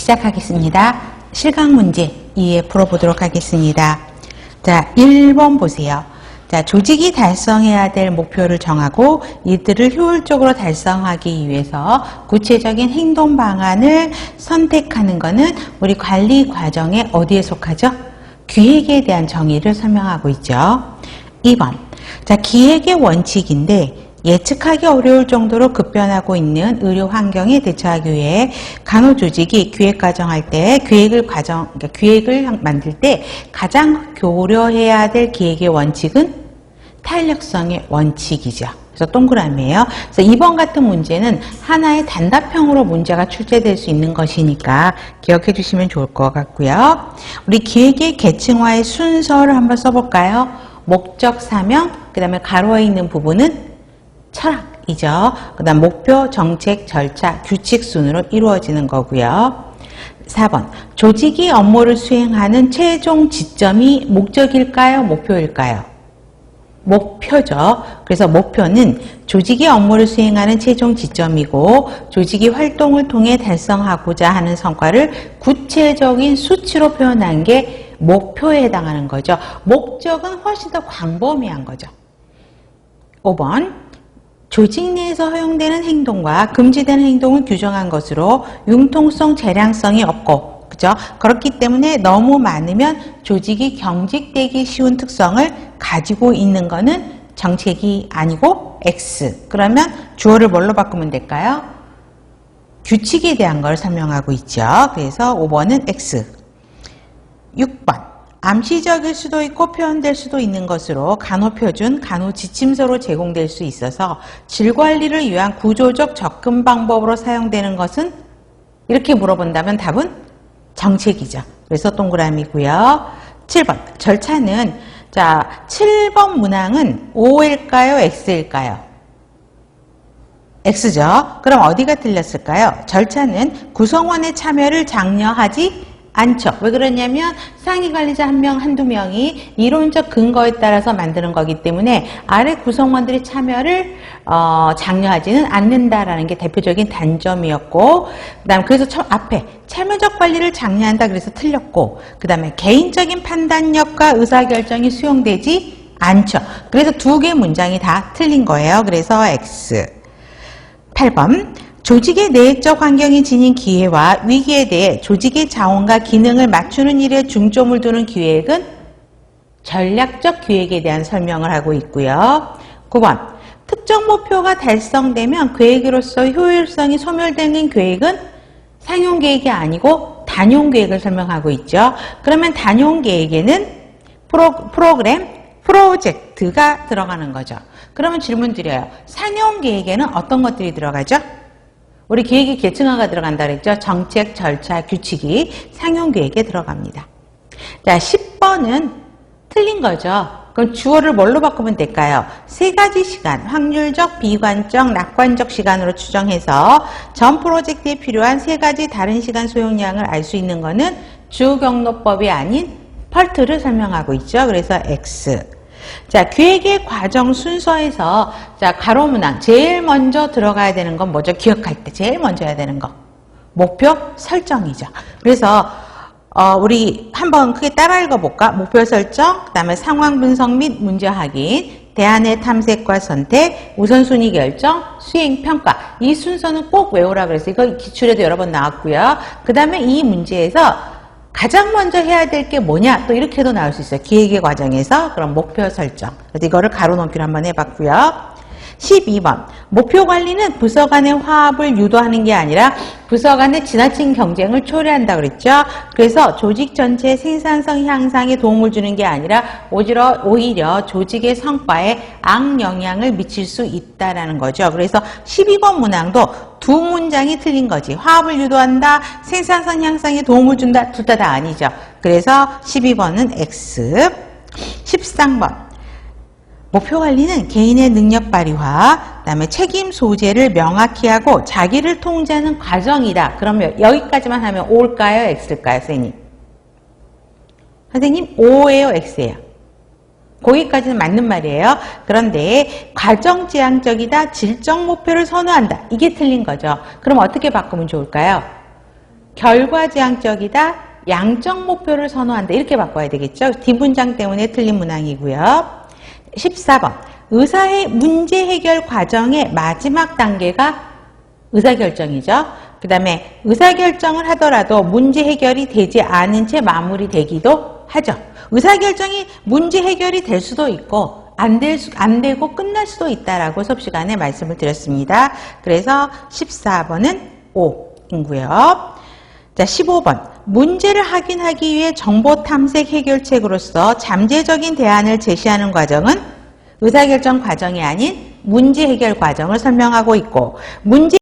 시작하겠습니다. 실강 문제 2에 풀어보도록 하겠습니다. 자, 1번 보세요. 자, 조직이 달성해야 될 목표를 정하고 이들을 효율적으로 달성하기 위해서 구체적인 행동 방안을 선택하는 것은 우리 관리 과정의 어디에 속하죠? 기획에 대한 정의를 설명하고 있죠. 2번. 자, 기획의 원칙인데 예측하기 어려울 정도로 급변하고 있는 의료 환경에 대처하기 위해 간호조직이 기획 과정할 때 기획을 만들 때 가장 고려해야 될 기획의 원칙은 탄력성의 원칙이죠. 그래서 동그라미예요. 그래서 2번 같은 문제는 하나의 단답형으로 문제가 출제될 수 있는 것이니까 기억해 주시면 좋을 것 같고요. 우리 기획의 계층화의 순서를 한번 써볼까요? 목적, 사명, 그 다음에 가로에 있는 부분은 철학이죠. 그 다음 목표, 정책, 절차, 규칙 순으로 이루어지는 거고요. 4번. 조직이 업무를 수행하는 최종 지점이 목적일까요? 목표일까요? 목표죠. 그래서 목표는 조직이 업무를 수행하는 최종 지점이고 조직이 활동을 통해 달성하고자 하는 성과를 구체적인 수치로 표현한 게 목표에 해당하는 거죠. 목적은 훨씬 더 광범위한 거죠. 5번. 조직 내에서 허용되는 행동과 금지되는 행동을 규정한 것으로 융통성, 재량성이 없고, 그죠? 그렇기 때문에 너무 많으면 조직이 경직되기 쉬운 특성을 가지고 있는 거는 정책이 아니고 X. 그러면 주어를 뭘로 바꾸면 될까요? 규칙에 대한 걸 설명하고 있죠. 그래서 5번은 X. 6번. 암시적일 수도 있고 표현될 수도 있는 것으로 간호표준, 간호지침서로 제공될 수 있어서 질관리를 위한 구조적 접근 방법으로 사용되는 것은 이렇게 물어본다면 답은 정책이죠. 그래서 동그라미고요. 7번 절차는 자 7번 문항은 O일까요? X일까요? X죠. 그럼 어디가 틀렸을까요? 절차는 구성원의 참여를 장려하지 않죠. 왜 그러냐면 상위 관리자 한 명, 한두 명이 이론적 근거에 따라서 만드는 거기 때문에 아래 구성원들의 참여를 장려하지는 않는다라는 게 대표적인 단점이었고, 그다음 그래서 앞에 참여적 관리를 장려한다 그래서 틀렸고, 그다음에 개인적인 판단력과 의사결정이 수용되지 않죠. 그래서 두 개 문장이 다 틀린 거예요. 그래서 X. 8번. 조직의 내적 환경이 지닌 기회와 위기에 대해 조직의 자원과 기능을 맞추는 일에 중점을 두는 기획은 전략적 기획에 대한 설명을 하고 있고요. 9번. 특정 목표가 달성되면 계획으로서 효율성이 소멸되는 계획은 상용 계획이 아니고 단용 계획을 설명하고 있죠. 그러면 단용 계획에는 프로그램, 프로젝트가 들어가는 거죠. 그러면 질문 드려요. 상용 계획에는 어떤 것들이 들어가죠? 우리 계획이 계층화가 들어간다 그랬죠. 정책, 절차, 규칙이 상용 계획에 들어갑니다. 자, 10번은 틀린 거죠. 그럼 주어를 뭘로 바꾸면 될까요? 세 가지 시간, 확률적, 비관적, 낙관적 시간으로 추정해서 전 프로젝트에 필요한 세 가지 다른 시간 소요량을 알 수 있는 거는 주경로법이 아닌 펄트를 설명하고 있죠. 그래서 X. 자, 기획의 과정 순서에서 자, 가로 문항 제일 먼저 들어가야 되는 건 뭐죠? 기억할 때 제일 먼저 해야 되는 거. 목표 설정이죠. 그래서 우리 한번 크게 따라 읽어볼까? 목표 설정, 그 다음에 상황 분석 및 문제 확인, 대안의 탐색과 선택, 우선순위 결정, 수행 평가. 이 순서는 꼭 외우라 그래서 이거 기출에도 여러 번 나왔고요. 그 다음에 이 문제에서 가장 먼저 해야 될 게 뭐냐? 또 이렇게도 나올 수 있어요. 기획의 과정에서. 그럼 목표 설정. 그래서 이거를 가로 넘기로 한번 해봤고요. 12번. 목표 관리는 부서 간의 화합을 유도하는 게 아니라 부서 간의 지나친 경쟁을 초래한다 그랬죠. 그래서 조직 전체의 생산성 향상에 도움을 주는 게 아니라 오히려 조직의 성과에 악영향을 미칠 수 있다라는 거죠. 그래서 12번 문항도 두 문장이 틀린 거지. 화합을 유도한다, 생산성 향상에 도움을 준다, 둘 다 아니죠. 그래서 12번은 X. 13번. 목표 관리는 개인의 능력 발휘와 그다음에 책임 소재를 명확히 하고 자기를 통제하는 과정이다. 그러면 여기까지만 하면 O일까요? X일까요? 선생님? 선생님 O예요? X예요? 거기까지는 맞는 말이에요. 그런데 과정지향적이다, 질적 목표를 선호한다. 이게 틀린 거죠. 그럼 어떻게 바꾸면 좋을까요? 결과지향적이다, 양적 목표를 선호한다. 이렇게 바꿔야 되겠죠. 뒷문장 때문에 틀린 문항이고요. 14번. 의사의 문제 해결 과정의 마지막 단계가 의사결정이죠. 그 다음에 의사결정을 하더라도 문제 해결이 되지 않은 채 마무리되기도 하죠. 의사결정이 문제 해결이 될 수도 있고 안 되고 끝날 수도 있다라고 수업 시간에 말씀을 드렸습니다. 그래서 14번은 O이고요. 자, 15번. 문제를 확인하기 위해 정보 탐색 해결책으로서 잠재적인 대안을 제시하는 과정은 의사결정 과정이 아닌 문제 해결 과정을 설명하고 있고, 문제